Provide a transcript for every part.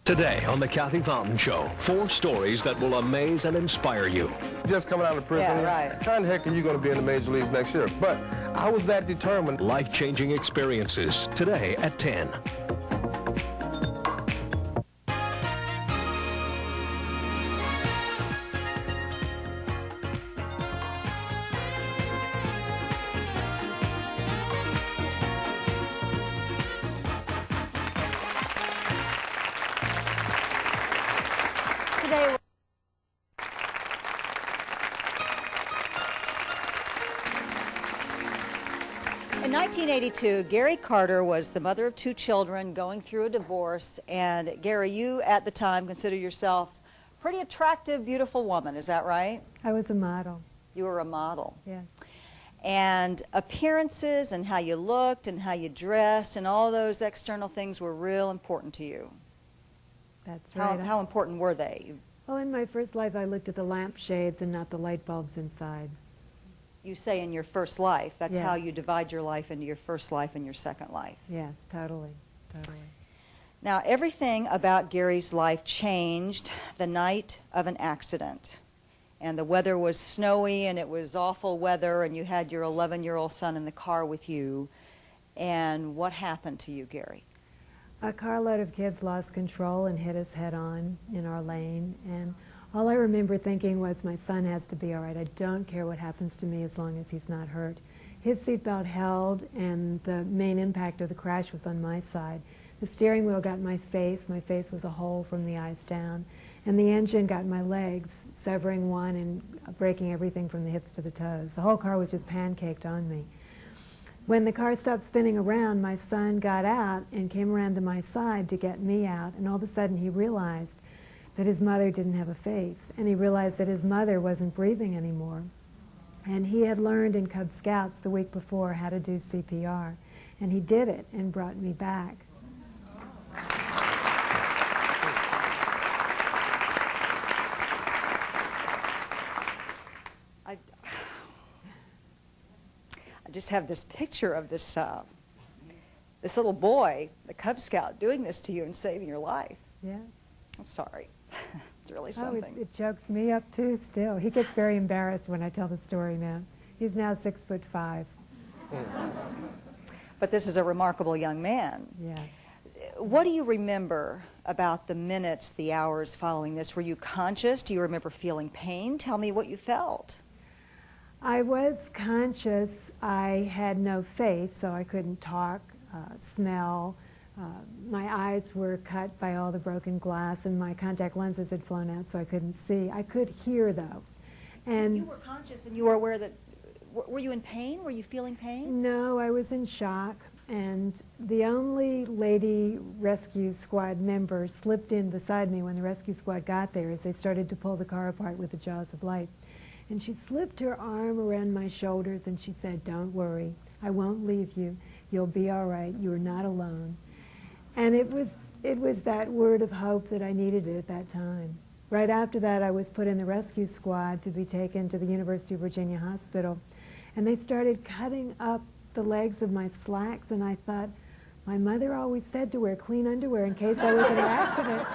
Today on the Kathy Fountain Show, 4 stories that will amaze and inspire you. Just coming out of prison, Yeah, right. how the heck are you going to be in the major leagues next year? But I was that determined. Life-changing experiences, today at 10. Today, in 1982, Gari Carter was the mother of 2 children going through a divorce. And Gari, you at the time considered yourself a pretty attractive, beautiful woman. Is that right? I was a model. You were a model. Yes. And appearances and how you looked and how you dressed and all those external things were real important to you. That's right. How important were they? Well, in my first life, I looked at the lampshades and not the light bulbs inside. You say in your first life. That's Yes. how you divide your life into your first life and your second life. Yes, totally, totally. Now, everything about Gary's life changed the night of an accident. And the weather was snowy, and it was awful weather, and you had your 11-year-old son in the car with you. And what happened to you, Gary? A carload of kids lost control and hit us head-on in our lane. And all I remember thinking was, my son has to be all right. I don't care what happens to me as long as he's not hurt. His seatbelt held, and the main impact of the crash was on my side. The steering wheel got my face. My face was a hole from the eyes down. And the engine got my legs, severing one and breaking everything from the hips to the toes. The whole car was just pancaked on me. When the car stopped spinning around, my son got out and came around to my side to get me out. And all of a sudden he realized that his mother didn't have a face. And he realized that his mother wasn't breathing anymore. And he had learned in Cub Scouts the week before how to do CPR. And he did it and brought me back. I just have this picture of this little boy, the Cub Scout, doing this to you and saving your life. Yeah. I'm sorry. It's really Oh, something. it chokes me up too still. He gets very embarrassed when I tell the story now. He's now 6'5". But this is a remarkable young man. Yeah. What do you remember about the minutes, the hours following this? Were you conscious? Do you remember feeling pain? Tell me what you felt. I was conscious. I had no face, so I couldn't talk, smell. My eyes were cut by all the broken glass, and my contact lenses had flown out, so I couldn't see. I could hear, though. And you were conscious and you were aware that, were you in pain? Were you feeling pain? no, I was in shock. And the only lady rescue squad member slipped in beside me when the rescue squad got there as they started to pull the car apart with the jaws of life. And she slipped her arm around my shoulders and she said, "Don't worry, I won't leave you. You'll be all right. You're not alone." And it was that word of hope that I needed at that time. Right after that, I was put in the rescue squad to be taken to the University of Virginia Hospital. And they started cutting up the legs of my slacks, and I thought, my mother always said to wear clean underwear in case I was in an accident.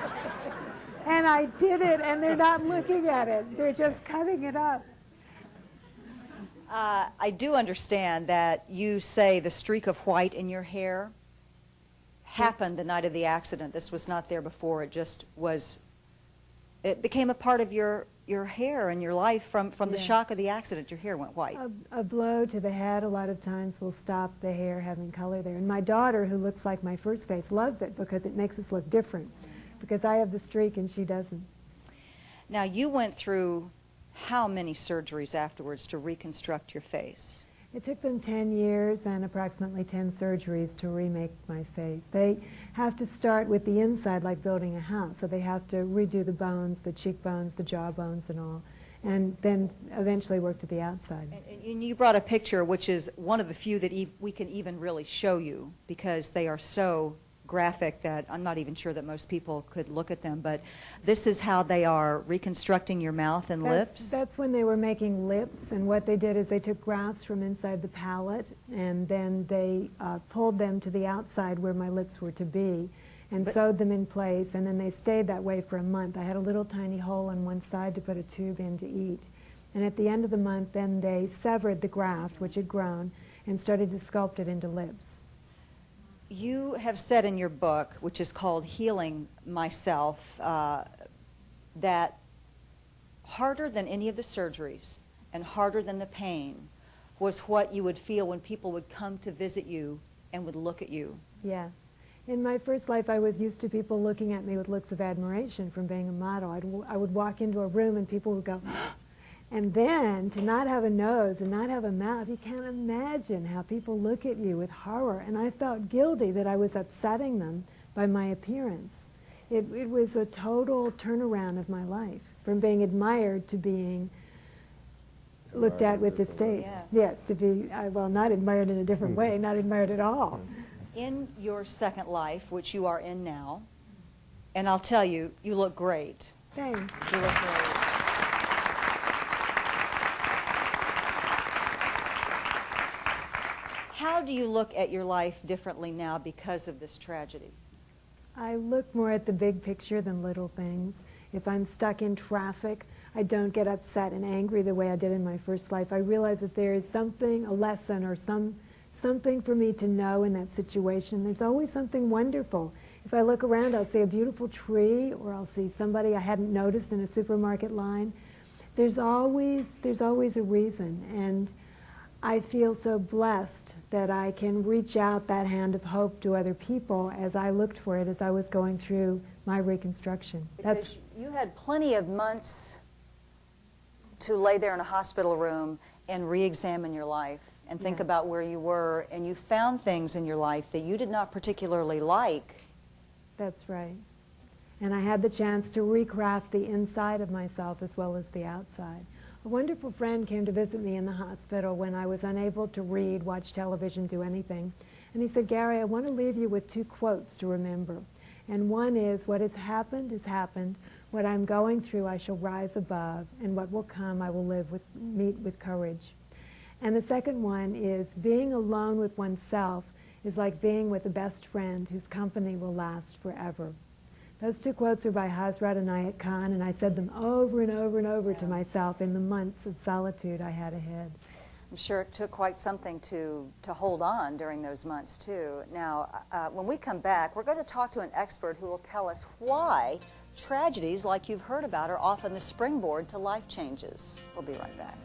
And I did it, and they're not looking at it. They're just cutting it up. I do understand that you say the streak of white in your hair happened the night of the accident. This was not there before. It just was, it became a part of your hair and your life from the Yes. shock of the accident. Your hair went white. A blow to the head a lot of times will stop the hair having color there. And my daughter, who looks like my first face, loves it because it makes us look different. Because I have the streak and she doesn't. Now, you went through how many surgeries afterwards to reconstruct your face? It took them 10 years and approximately 10 surgeries to remake my face. They have to start with the inside like building a house. So they have to redo the bones, the cheekbones, the jawbones and all, and then eventually work to the outside. And you brought a picture which is one of the few that we can even really show you because they are so graphic that I'm not even sure that most people could look at them, but this is how they are reconstructing your mouth and lips. That's when they were making lips, and what they did is they took grafts from inside the palate and then they pulled them to the outside where my lips were to be, and sewed them in place, and then they stayed that way for a month. I had a little tiny hole on one side to put a tube in to eat. And at the end of the month, then they severed the graft, which had grown, and started to sculpt it into lips. You have said in your book, which is called Healing Myself, that harder than any of the surgeries and harder than the pain was what you would feel when people would come to visit you and would look at you. Yes. In my first life, I was used to people looking at me with looks of admiration from being a model. I would walk into a room and people would go, and then to not have a nose and not have a mouth, you can't imagine how people look at you with horror. And I felt guilty that I was upsetting them by my appearance. It was a total turnaround of my life, from being admired to being looked at with distaste. Yes, to be, well, not admired in a different way, not admired at all. In your second life, which you are in now, and I'll tell you, you look great. Thanks. You look great. How do you look at your life differently now because of this tragedy? I look more at the big picture than little things. If I'm stuck in traffic, I don't get upset and angry the way I did in my first life. I realize that there is something, a lesson or something for me to know in that situation. There's always something wonderful. If I look around, I'll see a beautiful tree, or I'll see somebody I hadn't noticed in a supermarket line. There's always a reason, and I feel so blessed that I can reach out that hand of hope to other people as I looked for it as I was going through my reconstruction. Because you had plenty of months to lay there in a hospital room and re-examine your life and think about where you were, and you found things in your life that you did not particularly like. That's right. And I had the chance to recraft the inside of myself as well as the outside. A wonderful friend came to visit me in the hospital when I was unable to read, watch television, do anything. And he said, "Gary, I want to leave you with 2 quotes to remember. And one is, what has happened has happened. What I'm going through, I shall rise above. And what will come, I will meet with courage." And the second one is, being alone with oneself is like being with the best friend whose company will last forever. Those 2 quotes are by Hazrat Inayat Khan, and I said them over and over and over to myself in the months of solitude I had ahead. I'm sure it took quite something to hold on during those months, too. Now, when we come back, we're going to talk to an expert who will tell us why tragedies like you've heard about are often the springboard to life changes. We'll be right back.